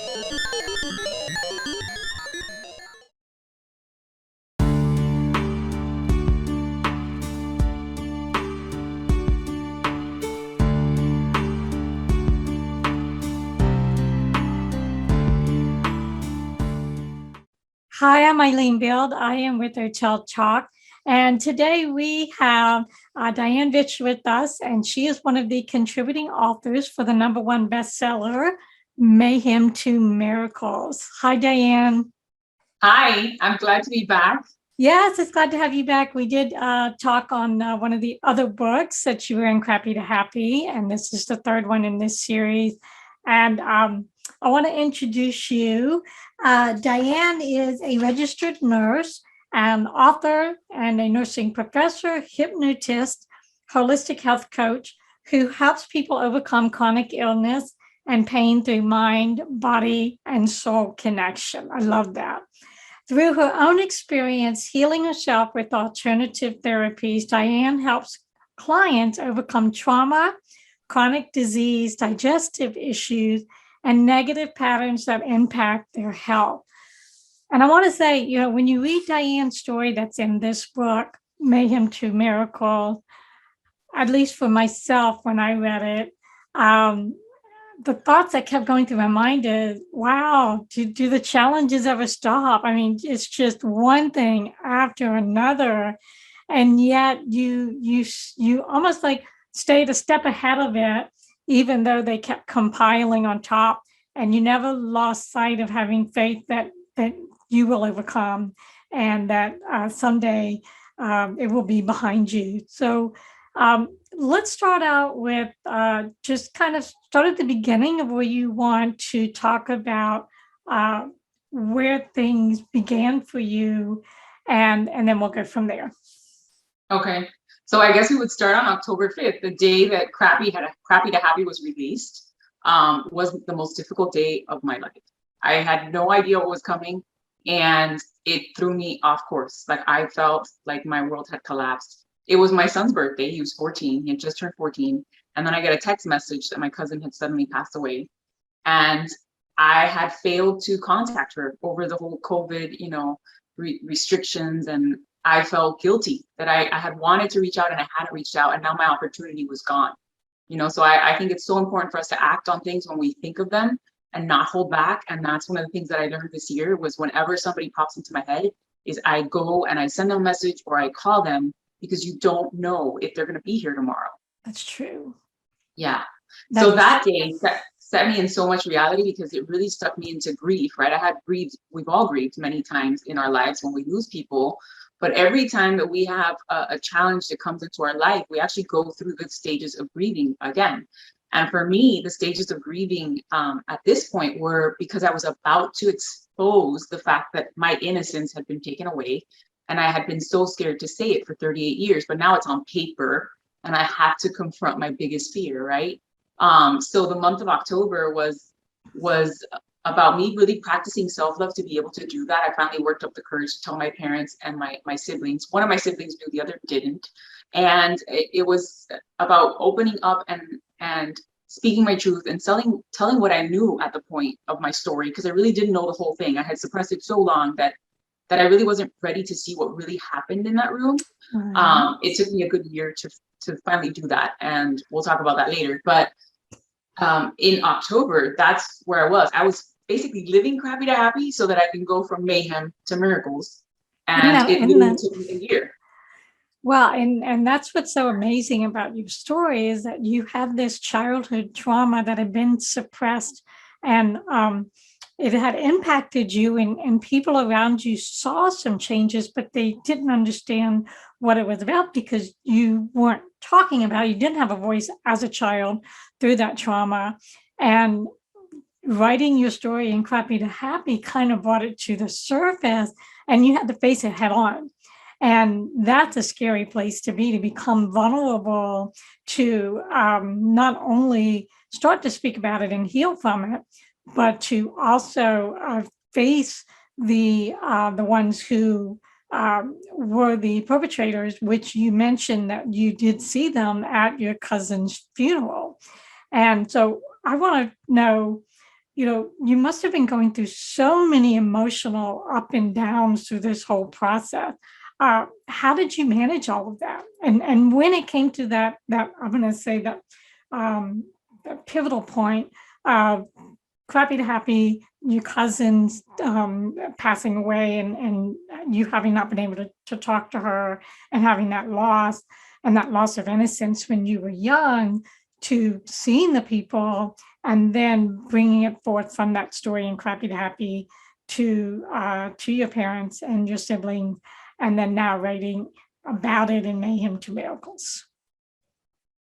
Hi, I'm Eileen Bild. I am with OTEL Talk. And today we have Diane Vich with us, and she is one of the contributing authors for the #1 bestseller, Mayhem to Miracles. Hi, Diane. Hi, I'm glad to be back. Yes, it's glad to have you back. We did talk on one of the other books that you were in, Crappy to Happy, and this is the third one in this series. And I want to introduce you. Diane is a registered nurse, an author, and a nursing professor, hypnotist, holistic health coach who helps people overcome chronic illness and pain through mind, body, and soul connection. I love that. Through her own experience healing herself with alternative therapies, Diane helps clients overcome trauma, chronic disease, digestive issues, and negative patterns that impact their health. And I want to say, when you read Diane's story that's in this book, Mayhem to Miracle, at least for myself, when I read it, the thoughts that kept going through my mind is, wow, do the challenges ever stop? I mean, it's just one thing after another. And yet you almost like stayed a step ahead of it, even though they kept compiling on top, and you never lost sight of having faith that you will overcome and that someday it will be behind you. So let's start out with just kind of start at the beginning of where you want to talk about where things began for you, and then we'll go from there. Okay. So I guess we would start on October 5th, the day that Crappy to Happy was released, was the most difficult day of my life. I had no idea what was coming, and it threw me off course. Like, I felt like my world had collapsed. It was my son's birthday. He was 14. He had just turned 14. And then I get a text message that my cousin had suddenly passed away. And I had failed to contact her over the whole COVID, restrictions. And I felt guilty that I had wanted to reach out and I hadn't reached out. And now my opportunity was gone. So I think it's so important for us to act on things when we think of them and not hold back. And that's one of the things that I learned this year was whenever somebody pops into my head is I go and I send them a message or I call them, because you don't know if they're going to be here tomorrow. That's true. Yeah. So that day set me in so much reality, because it really stuck me into grief, right? I had grieved, we've all grieved many times in our lives when we lose people, but every time that we have a challenge that comes into our life, we actually go through the stages of grieving again. And for me, the stages of grieving at this point were because I was about to expose the fact that my innocence had been taken away. And I had been so scared to say it for 38 years, but now it's on paper and I have to confront my biggest fear, right? So the month of October was about me really practicing self-love to be able to do that. I finally worked up the courage to tell my parents and my siblings. One of my siblings knew, the other didn't. And it was about opening up and speaking my truth and telling what I knew at the point of my story, because I really didn't know the whole thing. I had suppressed it so long that I really wasn't ready to see what really happened in that room. Mm-hmm. It took me a good year to finally do that. And we'll talk about that later. But in October, that's where I was. I was basically living Crappy to Happy so that I can go from mayhem to miracles. And it really took me a year. Well, and that's what's so amazing about your story is that you have this childhood trauma that had been suppressed, and it had impacted you, and people around you saw some changes, but they didn't understand what it was about because you weren't talking about it. You didn't have a voice as a child through that trauma. And writing your story in Crappy to Happy kind of brought it to the surface, and you had to face it head on. And that's a scary place to be, to become vulnerable, to not only start to speak about it and heal from it, but to also face the ones who were the perpetrators, which you mentioned that you did see them at your cousin's funeral. And so I want to know, you must have been going through so many emotional up and downs through this whole process. How did you manage all of that? And when it came to that I'm going to say that pivotal point, crappy to happy, your cousins passing away, and you having not been able to talk to her, and having that loss of innocence when you were young, to seeing the people and then bringing it forth from that story in crappy to happy to your parents and your siblings, and then now writing about it in Mayhem to Miracles.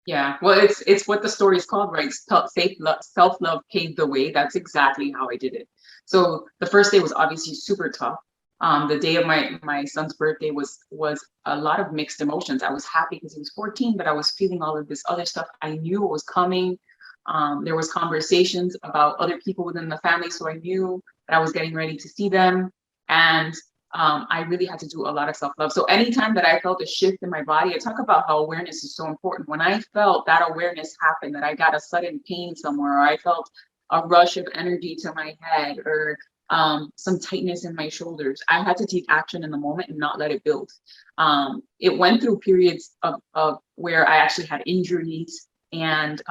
Yeah, well, it's what the story is called, right? Self-love paved the way. That's exactly how I did it. So the first day was obviously super tough. The day of my son's birthday was a lot of mixed emotions. I was happy because he was 14, but I was feeling all of this other stuff. I knew it was coming. There was conversations about other people within the family, so I knew that I was getting ready to see them. And I really had to do a lot of self-love. So anytime that I felt a shift in my body, I talk about how awareness is so important. When I felt that awareness happen, that I got a sudden pain somewhere, or I felt a rush of energy to my head, or some tightness in my shoulders, I had to take action in the moment and not let it build. It went through periods of where I actually had injuries and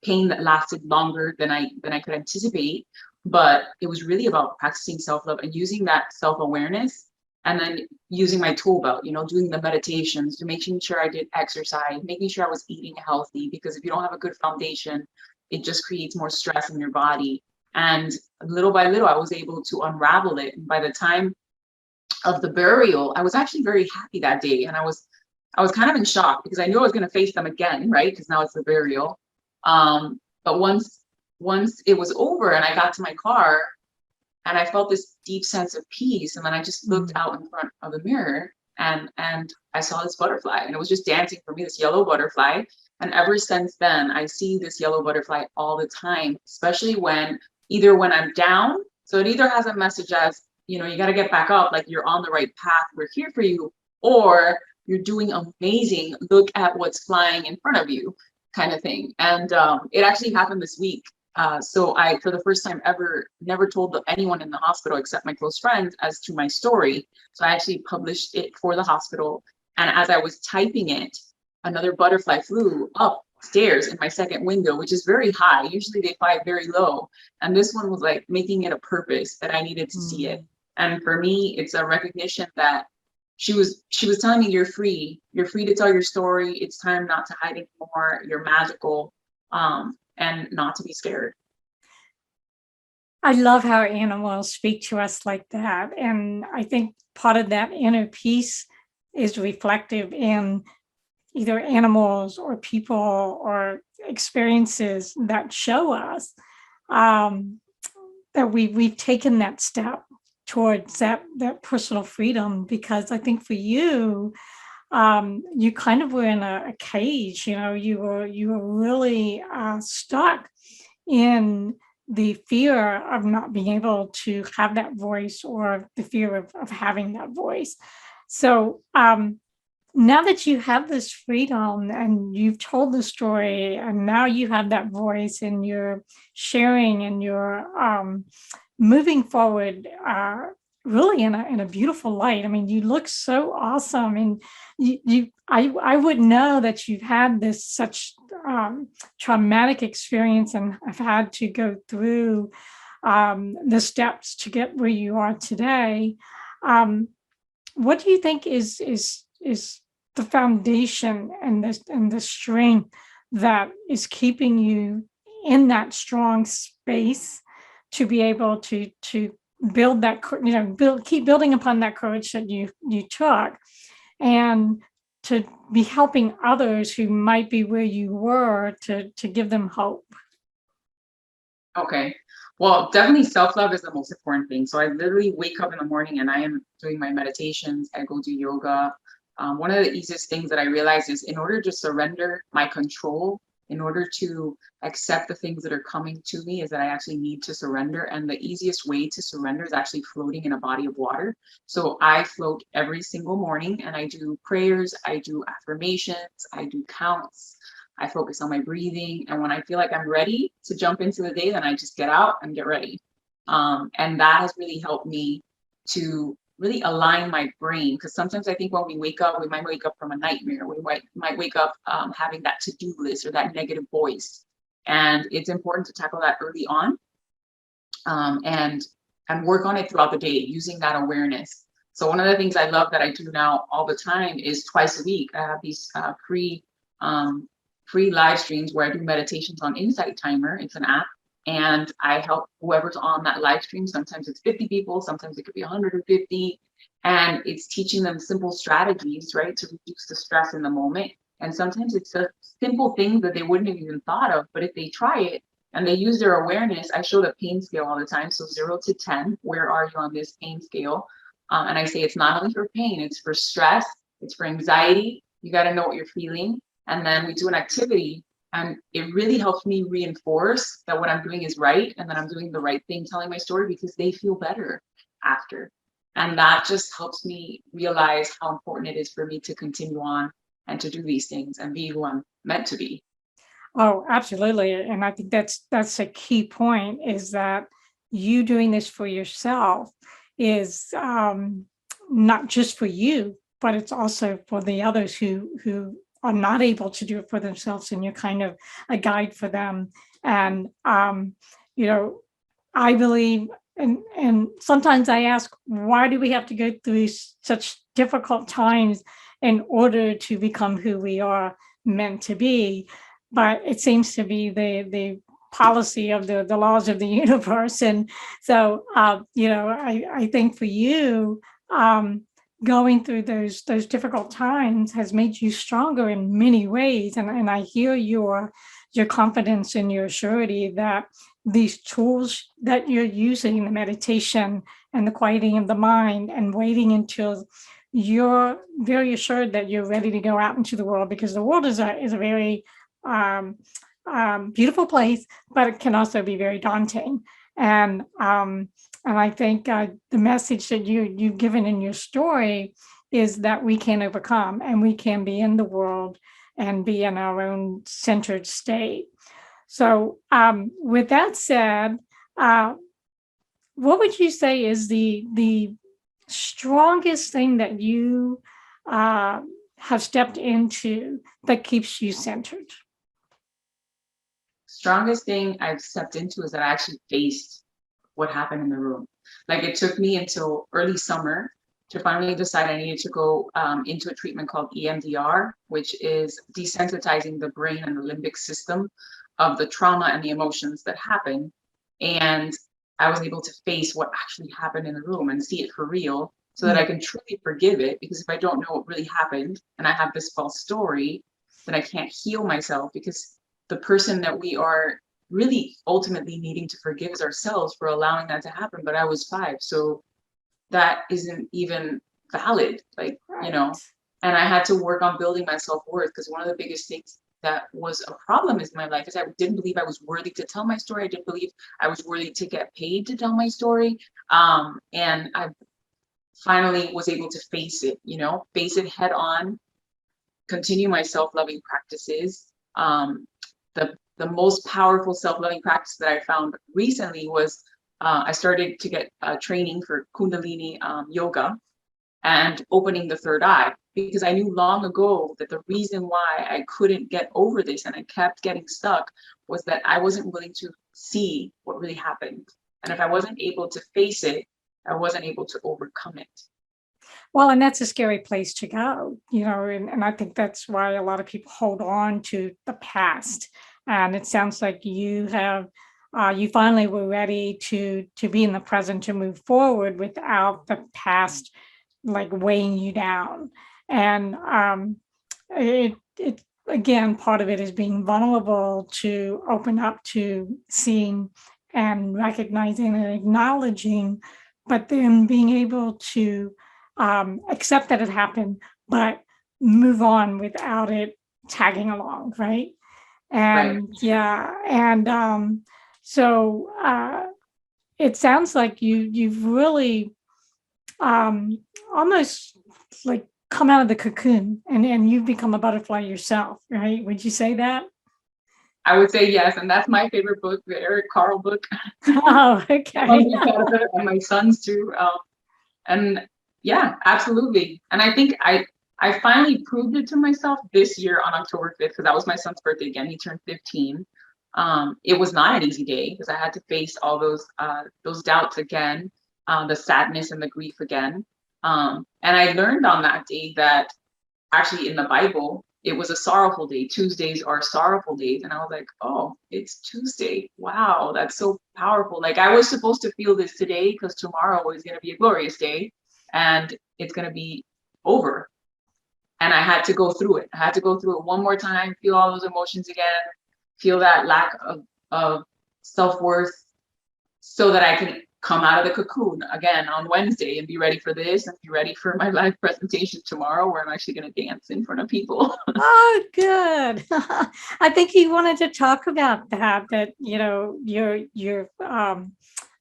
pain that lasted longer than I could anticipate. But it was really about practicing self-love and using that self-awareness, and then using my tool belt, doing the meditations, to making sure I did exercise, making sure I was eating healthy, because if you don't have a good foundation, it just creates more stress in your body. And little by little, I was able to unravel it. And by the time of the burial, I was actually very happy that day. And I was kind of in shock, because I knew I was going to face them again, right? Because now it's the burial. But once it was over and I got to my car, and I felt this deep sense of peace, and then I just looked out in front of the mirror, and I saw this butterfly, and it was just dancing for me, this yellow butterfly. And ever since then, I see this yellow butterfly all the time, especially when I'm down. So it either has a message as, you got to get back up, like you're on the right path, we're here for you, or you're doing amazing, look at what's flying in front of you, kind of thing. And it actually happened this week. So I, for the first time ever, never told anyone in the hospital except my close friends as to my story. So I actually published it for the hospital. And as I was typing it, another butterfly flew upstairs in my second window, which is very high. Usually they fly very low. And this one was like making it a purpose that I needed to see it. And for me, it's a recognition that she was telling me, you're free to tell your story. It's time not to hide anymore. You're magical. And not to be scared. I love how animals speak to us like that. And I think part of that inner peace is reflective in either animals or people or experiences that show us that we've taken that step towards that personal freedom. Because I think for you, you kind of were in a cage, you were really stuck in the fear of not being able to have that voice, or the fear of having that voice. So now that you have this freedom and you've told the story, and now you have that voice, and you're sharing, and you're moving forward really in a beautiful light. I mean, you look so awesome, and I wouldn't know that you've had this such traumatic experience and have had to go through the steps to get where you are today. What do you think is the foundation and the strength that is keeping you in that strong space to be able to build that, keep building upon that courage that you took, and to be helping others who might be where you were, to give them hope? Okay. Well, definitely self-love is the most important thing. So I literally wake up in the morning and I am doing my meditations. I go do yoga. One of the easiest things that I realized is, in order to surrender my control, in order to accept the things that are coming to me, is that I actually need to surrender. And the easiest way to surrender is actually floating in a body of water. So I float every single morning, and I do prayers, I do affirmations, I do counts. I focus on my breathing. And when I feel like I'm ready to jump into the day, then I just get out and get ready. And that has really helped me to really align my brain. Because sometimes I think when we wake up, we might wake up from a nightmare. We might wake up having that to-do list or that negative voice. And it's important to tackle that early on, and work on it throughout the day using that awareness. So one of the things I love that I do now all the time is twice a week. I have these free live streams where I do meditations on Insight Timer. It's an app, and I help whoever's on that live stream. Sometimes it's 50 people, sometimes it could be 150, and it's teaching them simple strategies, right, to reduce the stress in the moment. And sometimes it's a simple thing that they wouldn't have even thought of, but if they try it and they use their awareness, I show the pain scale all the time. So 0 to 10, where are you on this pain scale? And I say it's not only for pain, it's for stress, it's for anxiety. You got to know what you're feeling. And then we do an activity, and it really helps me reinforce that what I'm doing is right, and that I'm doing the right thing, telling my story, because they feel better after. And that just helps me realize how important it is for me to continue on and to do these things and be who I'm meant to be. Oh, absolutely. And I think that's a key point, is that you doing this for yourself is not just for you, but it's also for the others who are not able to do it for themselves, and you're kind of a guide for them. And I believe, and sometimes I ask, why do we have to go through such difficult times in order to become who we are meant to be? But it seems to be the policy of the laws of the universe. And so, I think for you, going through those difficult times has made you stronger in many ways. And I hear your confidence and your surety that these tools that you're using, the meditation and the quieting of the mind and waiting until you're very assured that you're ready to go out into the world, because the world is a very beautiful place, but it can also be very daunting. And I think the message that you've given in your story is that we can overcome, and we can be in the world and be in our own centered state. So with that said, what would you say is the strongest thing that you have stepped into that keeps you centered? Strongest thing I've stepped into is that I actually faced what happened in the room. Like, it took me until early summer to finally decide I needed to go into a treatment called EMDR, which is desensitizing the brain and the limbic system of the trauma and the emotions that happen. And I was able to face what actually happened in the room and see it for real, so that I can truly forgive it. Because if I don't know what really happened and I have this false story, then I can't heal myself, because the person that we are really ultimately needing to forgive is ourselves for allowing that to happen. But I was 5, so that isn't even valid, like, Right. And I had to work on building my self-worth, because one of the biggest things that was a problem in my life is I didn't believe I was worthy to tell my story. I didn't believe I was worthy to get paid to tell my story. And I finally was able to face it head on, continue my self-loving practices. The most powerful self-loving practice that I found recently was I started to get training for Kundalini yoga and opening the third eye, because I knew long ago that the reason why I couldn't get over this and I kept getting stuck was that I wasn't willing to see what really happened. And if I wasn't able to face it, I wasn't able to overcome it. Well, and that's a scary place to go, and I think that's why a lot of people hold on to the past. And it sounds like you finally were ready to be in the present, to move forward without the past like weighing you down. And it again, part of it is being vulnerable to open up to seeing and recognizing and acknowledging, but then being able to accept that it happened, but move on without it tagging along, right? And Right. yeah, and so it sounds like you've really almost like come out of the cocoon and you've become a butterfly yourself, right? Would you say that? I would say yes, and that's my favorite book, the Eric Carle book. Oh, okay. And my sons too. And yeah, absolutely. And I think I finally proved it to myself this year on October 5th, because that was my son's birthday again. He turned 15. It was not an easy day because I had to face all those doubts again, the sadness and the grief again. And I learned on that day that actually in the Bible, it was a sorrowful day. Tuesdays are sorrowful days. And I was like, oh, it's Tuesday. Wow, that's so powerful. Like I was supposed to feel this today because tomorrow is going to be a glorious day and it's going to be over. And I had to go through it. I had to go through it one more time, feel all those emotions again, feel that lack of self-worth so that I can come out of the cocoon again on Wednesday and be ready for this and be ready for my live presentation tomorrow where I'm actually going to dance in front of people. Oh, good. I think you wanted to talk about that, you know, your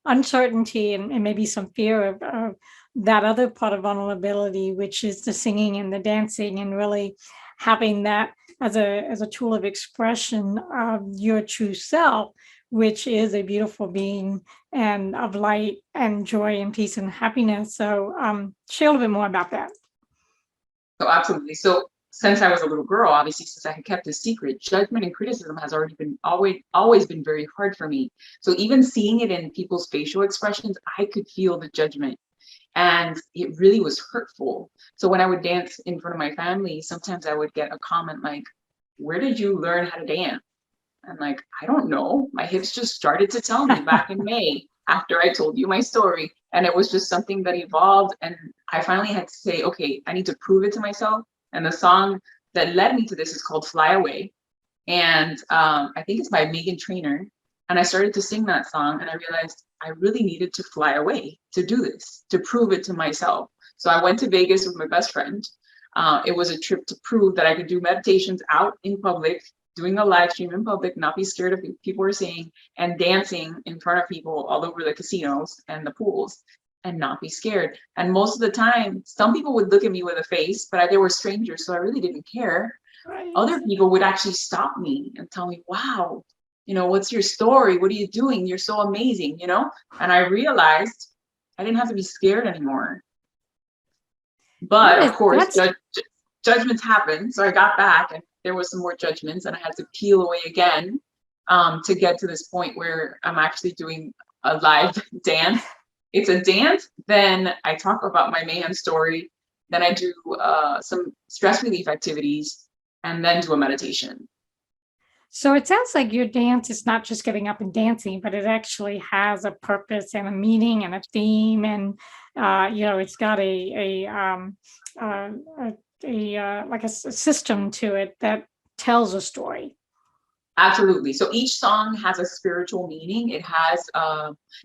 uncertainty and maybe some fear of that other part of vulnerability, which is the singing and the dancing, and really having that as a tool of expression of your true self, which is a beautiful being and of light and joy and peace and happiness. So share a little bit more about that. So absolutely. So since I was a little girl, obviously, since I had kept a secret, judgment and criticism has already been always been very hard for me. So even seeing it in people's facial expressions, I could feel the judgment. And it really was hurtful. So when I would dance in front of my family, sometimes I would get a comment like, where did you learn how to dance? I'm like, I don't know. My hips just started to tell me back in May after I told you my story. And it was just something that evolved. And I finally had to say, okay, I need to prove it to myself. And the song that led me to this is called Fly Away. And I think it's by Megan Trainor. And I started to sing that song and I realized I really needed to fly away to do this, to prove it to myself. So I went to Vegas with my best friend. It was a trip to prove that I could do meditations out in public, doing a live stream in public, not be scared of what people were saying, and dancing in front of people all over the casinos and the pools and not be scared. And most of the time, some people would look at me with a face, but they were strangers, so I really didn't care. Right. Other people would actually stop me and tell me, wow, you know, what's your story? What are you doing? You're so amazing, you know? And I realized I didn't have to be scared anymore. But of course, judgments happen. So I got back and there was some more judgments and I had to peel away again to get to this point where I'm actually doing a live dance. It's a dance, then I talk about my Mayhem story, then I do some stress relief activities, and then do a meditation. So it sounds like your dance is not just getting up and dancing, but it actually has a purpose and a meaning and a theme, and you know, it's got like a system to it that tells a story. Absolutely. So each song has a spiritual meaning. It has,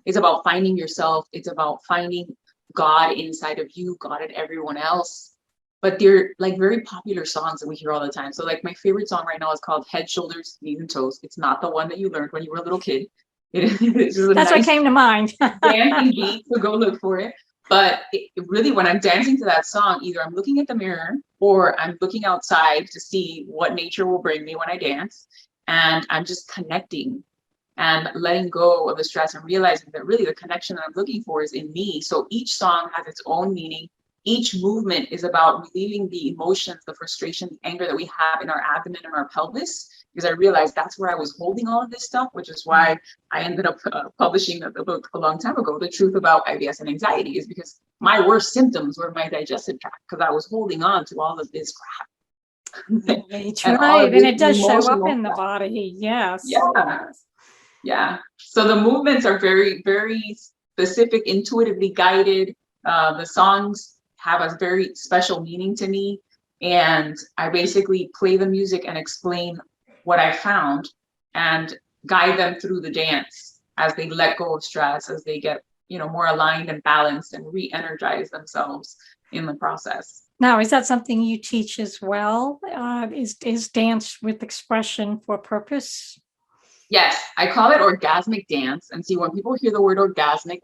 it's about finding yourself. It's about finding God inside of you, God in everyone else. But they're like very popular songs that we hear all the time. So like my favorite song right now is called Head, Shoulders, Knees and Toes. It's not the one that you learned when you were a little kid. That's nice, what came to mind. Dancing beat, so go look for it. But really, when I'm dancing to that song, either I'm looking at the mirror or I'm looking outside to see what nature will bring me when I dance. And I'm just connecting and letting go of the stress and realizing that really the connection that I'm looking for is in me. So each song has its own meaning. Each movement is about relieving the emotions, the frustration, the anger that we have in our abdomen and our pelvis, because I realized that's where I was holding all of this stuff, which is why I ended up publishing the book a long time ago, The Truth About IBS and Anxiety, is because my worst symptoms were my digestive tract, because I was holding on to all of this crap. That's right. And it does show up in the body. Yes. Yeah. Yeah. So the movements are very, very specific, intuitively guided. The songs have a very special meaning to me. And I basically play the music and explain what I found and guide them through the dance as they let go of stress, as they get, you know, more aligned and balanced and re-energize themselves in the process. Now, is that something you teach as well? Is dance with expression for purpose? Yes, I call it orgasmic dance. And see, when people hear the word orgasmic,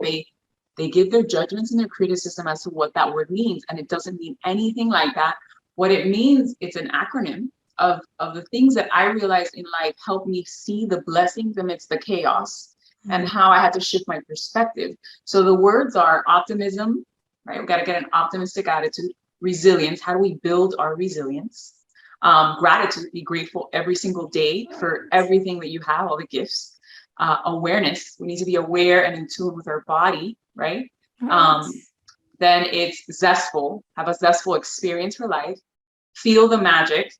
they give their judgments and their criticism as to what that word means. And it doesn't mean anything like that. What it means, it's an acronym of the things that I realized in life help me see the blessings amidst the chaos, and how I had to shift my perspective. So the words are optimism, right? We've got to get an optimistic attitude. Resilience, how do we build our resilience? Gratitude, be grateful every single day for everything that you have, all the gifts. Awareness, we need to be aware and in tune with our body, right? Then it's zestful, have a zestful experience for life. Feel the magic,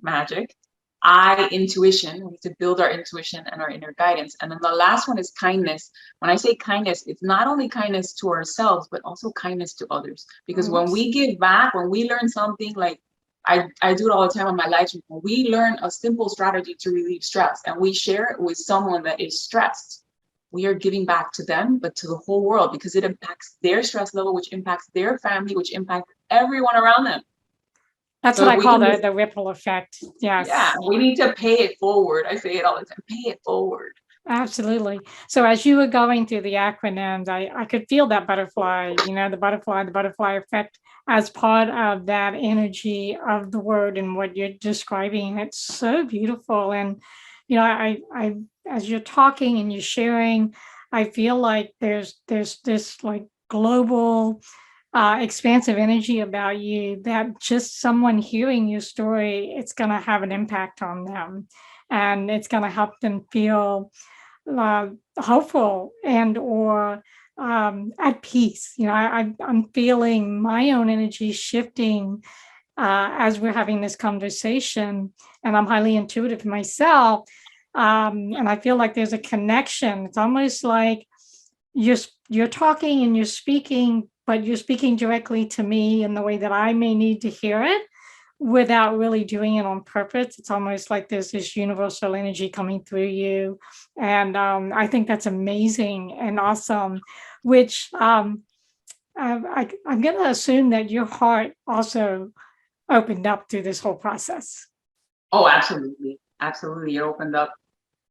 magic. I, intuition, we need to build our intuition and our inner guidance. And then the last one is kindness. When I say kindness, it's not only kindness to ourselves, but also kindness to others. Because when we give back, when we learn something, like I do it all the time on my live stream, when we learn a simple strategy to relieve stress and we share it with someone that is stressed, we are giving back to them, but to the whole world, because it impacts their stress level, which impacts their family, which impacts everyone around them. That's what I call the ripple effect. Yes. Yeah, we need to pay it forward. I say it all the time, pay it forward. Absolutely. So as you were going through the acronyms, I could feel that butterfly, the butterfly effect as part of that energy of the word and what you're describing. It's so beautiful. And, I as you're talking and you're sharing, I feel like there's this like global expansive energy about you that just someone hearing your story, it's going to have an impact on them, and it's going to help them feel hopeful and or at peace. I'm feeling my own energy shifting as we're having this conversation, and I'm highly intuitive myself, and I feel like there's a connection. It's almost like you're talking and you're speaking, but you're speaking directly to me in the way that I may need to hear it without really doing it on purpose. It's almost like there's this universal energy coming through you. And I think that's amazing and awesome, which I'm going to assume that your heart also opened up through this whole process. Oh, absolutely. Absolutely. It opened up.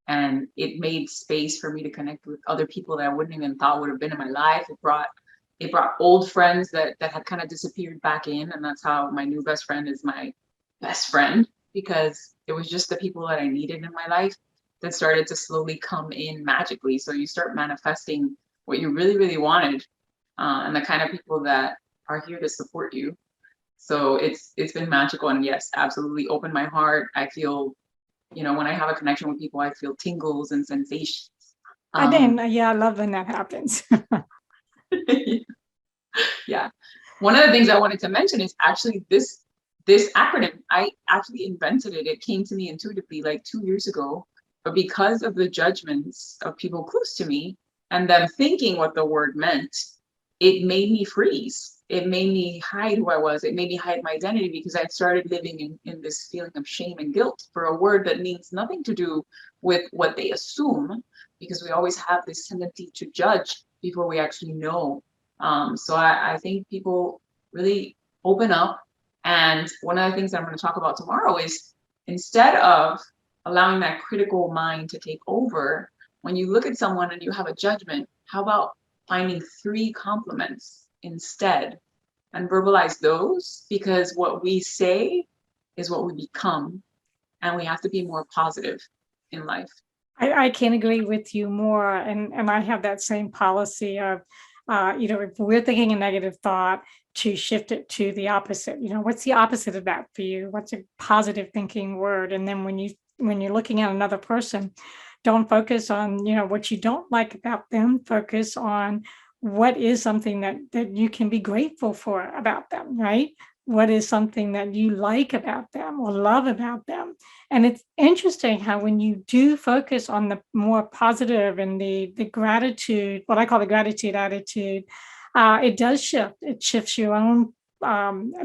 And it made space for me to connect with other people that I wouldn't even thought would have been in my life. It brought old friends that had kind of disappeared back in. And that's how my new best friend is my best friend, because it was just the people that I needed in my life that started to slowly come in magically. So you start manifesting what you really, really wanted, and the kind of people that are here to support you. So it's been magical. And yes, absolutely opened my heart. I feel, when I have a connection with people, I feel tingles and sensations. I love when that happens. Yeah. One of the things I wanted to mention is actually this acronym. I actually invented it. It came to me intuitively like 2 years ago, but because of the judgments of people close to me and them thinking what the word meant, it made me freeze. It made me hide who I was. It made me hide my identity, because I started living in this feeling of shame and guilt for a word that means nothing to do with what they assume, because we always have this tendency to judge before we actually know. So I think people really open up. And one of the things I'm going to talk about tomorrow is, instead of allowing that critical mind to take over, when you look at someone and you have a judgment, how about finding 3 compliments instead and verbalize those? Because what we say is what we become, and we have to be more positive in life. I can't agree with you more. And I have that same policy of, if we're thinking a negative thought, to shift it to the opposite. What's the opposite of that for you? What's a positive thinking word? And then when you're looking at another person, don't focus on, what you don't like about them. Focus on what is something that you can be grateful for about them, right? What is something that you like about them or love about them? And it's interesting how when you do focus on the more positive and the gratitude, what I call the gratitude attitude, it does shift. It shifts your own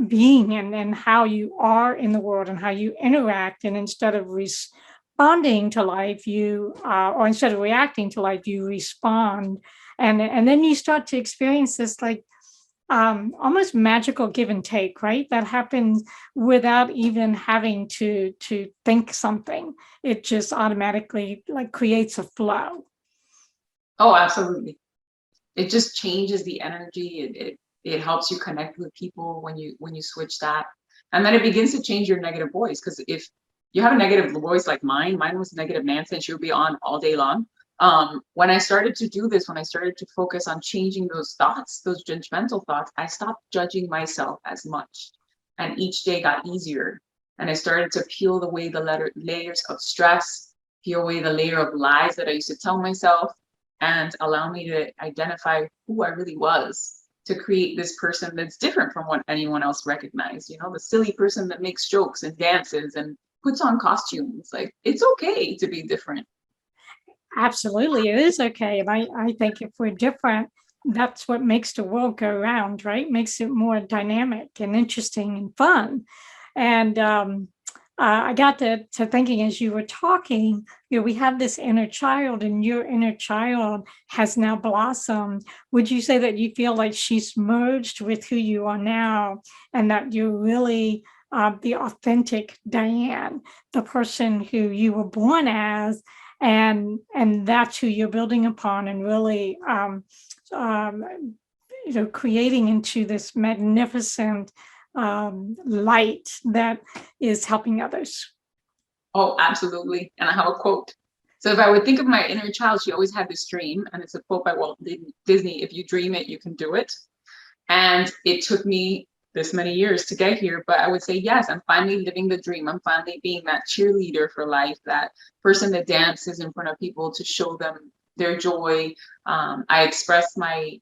being and how you are in the world and how you interact. And instead of responding to life, or instead of reacting to life, you respond. And then you start to experience this like almost magical give and take, right? That happens without even having to think something. It just automatically like creates a flow. Oh, absolutely. it just changes the energy. It helps you connect with people when you switch that. And then it begins to change your negative voice. Because if you have a negative voice like mine was negative Nancy, and she would be on all day long. When I started to do this, when I started to focus on changing those thoughts, those judgmental thoughts, I stopped judging myself as much. And each day got easier. And I started to peel away the layers of stress, peel away the layer of lies that I used to tell myself, and allow me to identify who I really was, to create this person that's different from what anyone else recognized. You know, the silly person that makes jokes and dances and puts on costumes. Like, it's okay to be different. Absolutely, it is okay. And I think if we're different, that's what makes the world go round, right? Makes it more dynamic and interesting and fun. And I got to thinking as you were talking, we have this inner child, and your inner child has now blossomed. Would you say that you feel like she's merged with who you are now, and that you're really the authentic Diane, the person who you were born as, and that's who you're building upon, and really creating into this magnificent light that is helping others? Oh, absolutely. And I have a quote. So if I would think of my inner child, she always had this dream, and it's a quote by Walt Disney: "If you dream it, you can do it." And it took me this many years to get here, but I would say, yes, I'm finally living the dream. I'm finally being that cheerleader for life, that person that dances in front of people to show them their joy. I express my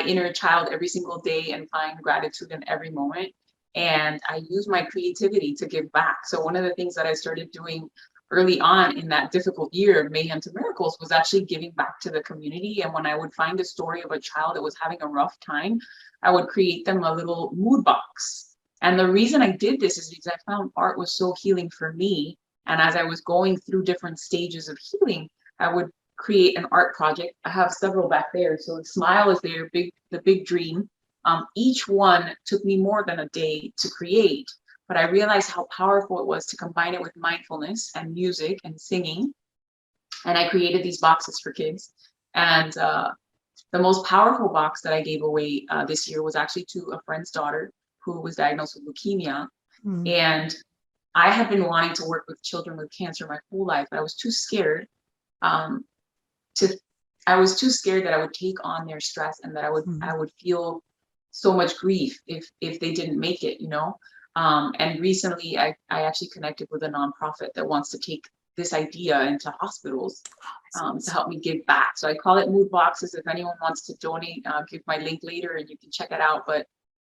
inner child every single day and find gratitude in every moment. And I use my creativity to give back. So one of the things that I started doing early on in that difficult year of Mayhem to Miracles was actually giving back to the community. And when I would find a story of a child that was having a rough time, I would create them a little mood box. And the reason I did this is because I found art was so healing for me. And as I was going through different stages of healing, I would create an art project. I have several back there. So the smile is there, the big dream. Each one took me more than a day to create, but I realized how powerful it was to combine it with mindfulness and music and singing. And I created these boxes for kids. And the most powerful box that I gave away this year was actually to a friend's daughter who was diagnosed with leukemia. Mm. And I had been wanting to work with children with cancer my whole life, but I was too scared I was too scared that I would take on their stress, and that I would feel so much grief if they didn't make it, you know. And recently I actually connected with a nonprofit that wants to take this idea into hospitals to help me give back. So I call it mood boxes. If anyone wants to donate, I'll give my link later and you can check it out. But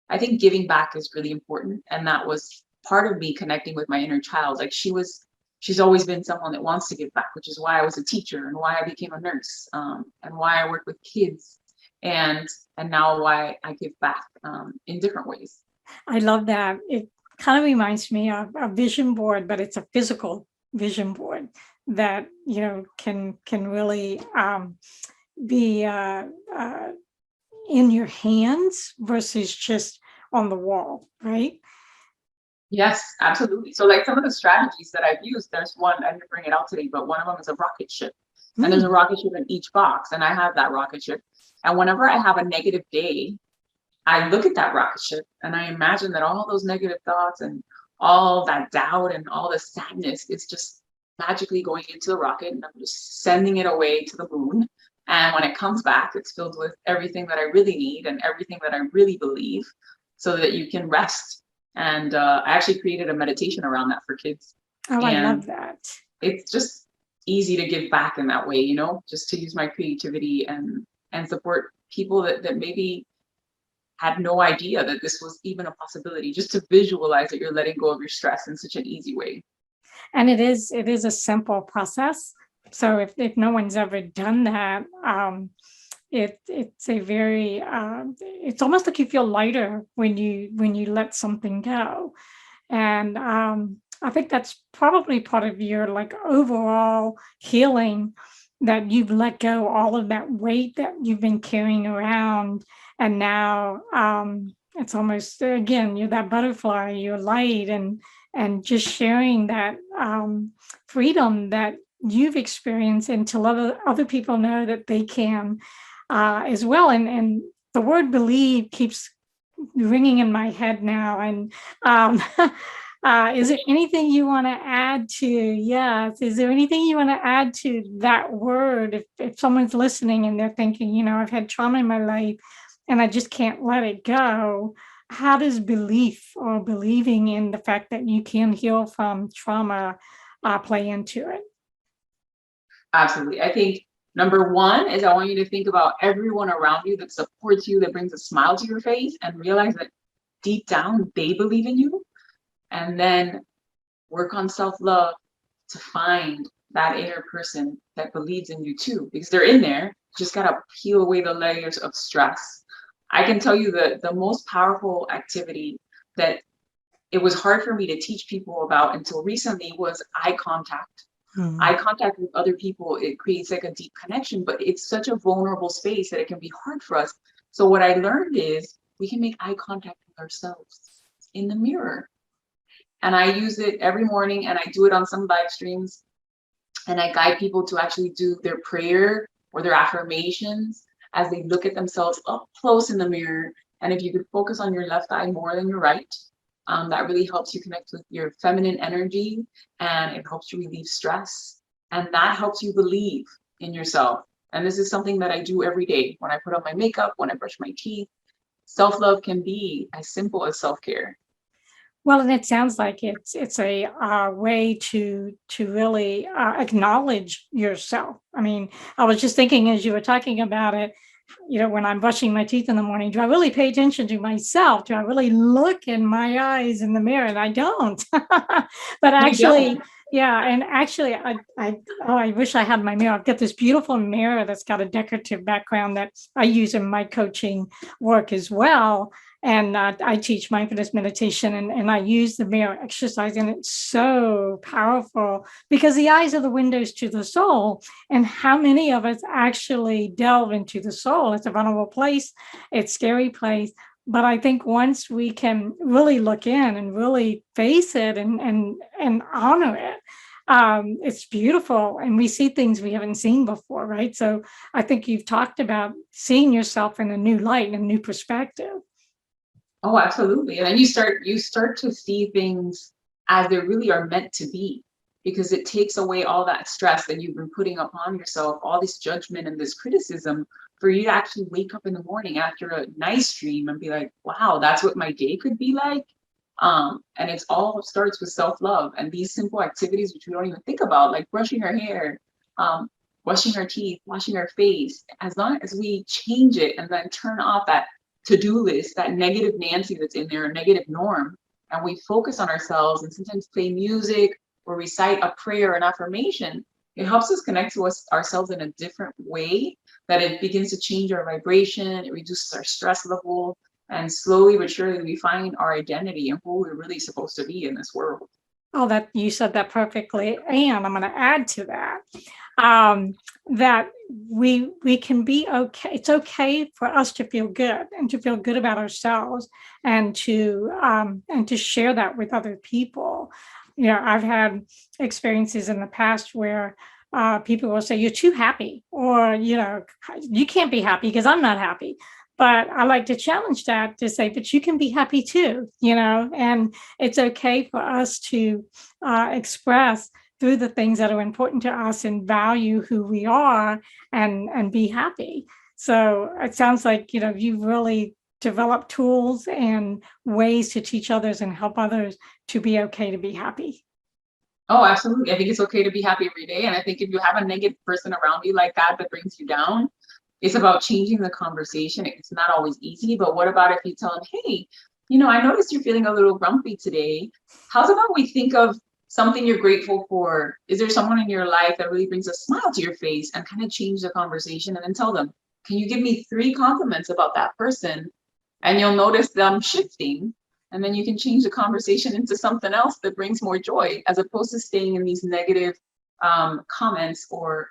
I think giving back is really important. And that was part of me connecting with my inner child. Like she's always been someone that wants to give back, which is why I was a teacher and why I became a nurse, and why I work with kids, and now why I give back in different ways. I love that. It kind of reminds me of a vision board, but it's a physical vision board that, can really be in your hands versus just on the wall, right? Yes, absolutely. So like some of the strategies that I've used, there's one, I didn't bring it out today, but one of them is a rocket ship. And there's a rocket ship in each box, and I have that rocket ship. And whenever I have a negative day, I look at that rocket ship and I imagine that all those negative thoughts and all that doubt and all the sadness is just magically going into the rocket, and I'm just sending it away to the moon. And when it comes back, it's filled with everything that I really need and everything that I really believe, so that you can rest. And I actually created a meditation around that for kids. Oh, I love that. It's just easy to give back in that way, just to use my creativity and support people that maybe had no idea that this was even a possibility, just to visualize that you're letting go of your stress in such an easy way. And it is a simple process. So if no one's ever done that, it's a very it's almost like you feel lighter when you let something go. And I think that's probably part of your like overall healing, that you've let go all of that weight that you've been carrying around. And now it's almost, again, you're that butterfly, you're light, and just sharing that freedom that you've experienced, and to let other people know that they can. as well. And the word believe keeps ringing in my head now. And is there anything you want to add to? Yes. Is there anything you want to add to that word? If someone's listening and they're thinking, I've had trauma in my life and I just can't let it go. How does belief or believing in the fact that you can heal from trauma play into it? Absolutely. I think number one is I want you to think about everyone around you that supports you, that brings a smile to your face, and realize that deep down they believe in you. And then work on self-love to find that inner person that believes in you too, because they're in there. Just got to peel away the layers of stress. I can tell you the most powerful activity that it was hard for me to teach people about until recently was eye contact. Eye contact with other people, it creates like a deep connection, but it's such a vulnerable space that it can be hard for us. So what I learned is we can make eye contact with ourselves in the mirror. And I use it every morning, and I do it on some live streams, and I guide people to actually do their prayer or their affirmations as they look at themselves up close in the mirror. And if you could focus on your left eye more than your right, that really helps you connect with your feminine energy, and it helps you relieve stress, and that helps you believe in yourself. And this is something that I do every day when I put on my makeup, when I brush my teeth. Self-love can be as simple as self-care. Well, and it sounds like it's a way to really acknowledge yourself. I mean, I was just thinking as you were talking about it, when I'm brushing my teeth in the morning, do I really pay attention to myself? Do I really look in my eyes in the mirror? And I don't. But actually, yeah. And actually, I wish I had my mirror. I've got this beautiful mirror that's got a decorative background that I use in my coaching work as well. And I teach mindfulness meditation, and I use the mirror exercise, and it's so powerful because the eyes are the windows to the soul. And how many of us actually delve into the soul? It's a vulnerable place. It's a scary place. But I think once we can really look in and really face it and honor it, it's beautiful. And we see things we haven't seen before, right? So I think you've talked about seeing yourself in a new light and a new perspective. Oh, absolutely. And then you start to see things as they really are meant to be, because it takes away all that stress that you've been putting upon yourself, all this judgment and this criticism, for you to actually wake up in the morning after a nice dream and be like, wow, that's what my day could be like. And it's all starts with self-love and these simple activities, which we don't even think about, like brushing our hair, brushing our teeth, washing our face. As long as we change it and then turn off that to-do list, that negative Nancy that's in there, a negative norm, and we focus on ourselves and sometimes play music or recite a prayer, an affirmation, it helps us connect to ourselves in a different way, that it begins to change our vibration, it reduces our stress level, and slowly but surely we find our identity and who we're really supposed to be in this world. Oh, that you said that perfectly. And I'm going to add to that, that we can be okay. It's okay for us to feel good and to feel good about ourselves, and to share that with other people. I've had experiences in the past where people will say, you're too happy, or, you can't be happy because I'm not happy. But I like to challenge that to say, but you can be happy too, and it's okay for us to express through the things that are important to us and value who we are, and be happy. So it sounds like, you've really developed tools and ways to teach others and help others to be okay to be happy. Oh, absolutely. I think it's okay to be happy every day. And I think if you have a negative person around you like that brings you down, it's about changing the conversation. It's not always easy, but what about if you tell them, hey, I noticed you're feeling a little grumpy today. How's about we think of something you're grateful for? Is there someone in your life that really brings a smile to your face, and kind of change the conversation, and then tell them, can you give me 3 compliments about that person? And you'll notice them shifting, and then you can change the conversation into something else that brings more joy, as opposed to staying in these negative comments or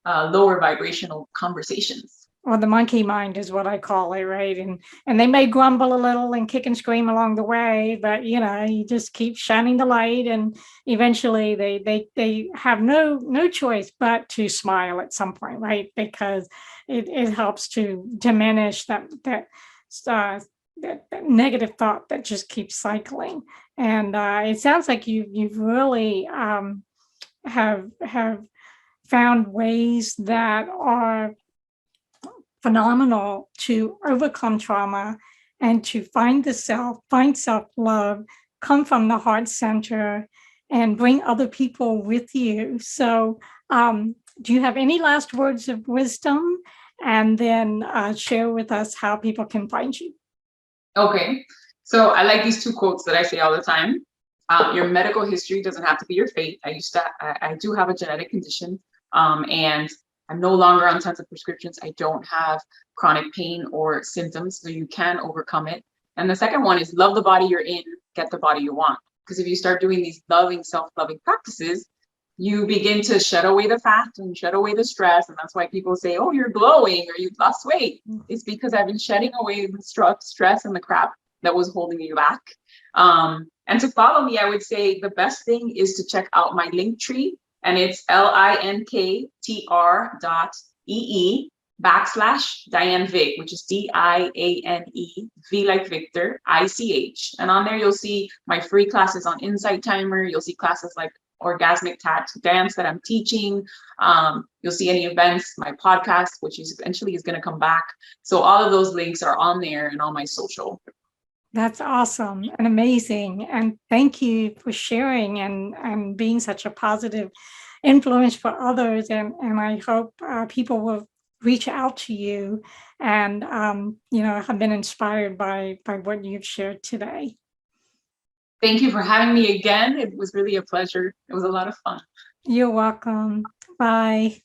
lower vibrational conversations. or the monkey mind is what I call it, right? And they may grumble a little and kick and scream along the way, but you just keep shining the light, and eventually they have no choice but to smile at some point, right? Because it helps to diminish uh, that negative thought that just keeps cycling. And it sounds like you've really have found ways that are phenomenal to overcome trauma and to find the self, find self-love, come from the heart center, and bring other people with you. So do you have any last words of wisdom? And then share with us how people can find you. Okay. So I like these two quotes that I say all the time. Your medical history doesn't have to be your fate. I do have a genetic condition, and I'm no longer on tons of prescriptions. I don't have chronic pain or symptoms, so you can overcome it. And the second one is love the body you're in, get the body you want. Because if you start doing these loving, self-loving practices, you begin to shed away the fat and shed away the stress. And that's why people say, oh, you're glowing or you've lost weight. It's because I've been shedding away the stress and the crap that was holding you back. And to follow me, I would say the best thing is to check out my link tree, and it's linktr.ee/Diane Vich, which is DIANE, V like Victor, ICH. And on there, you'll see my free classes on Insight Timer. You'll see classes like Orgasmic Dance that I'm teaching. You'll see any events, my podcast, which is eventually going to come back. So all of those links are on there and on my social. That's awesome and amazing. And thank you for sharing and being such a positive influence for others. And I hope people will reach out to you and, have been inspired by what you've shared today. Thank you for having me again. It was really a pleasure. It was a lot of fun. You're welcome. Bye.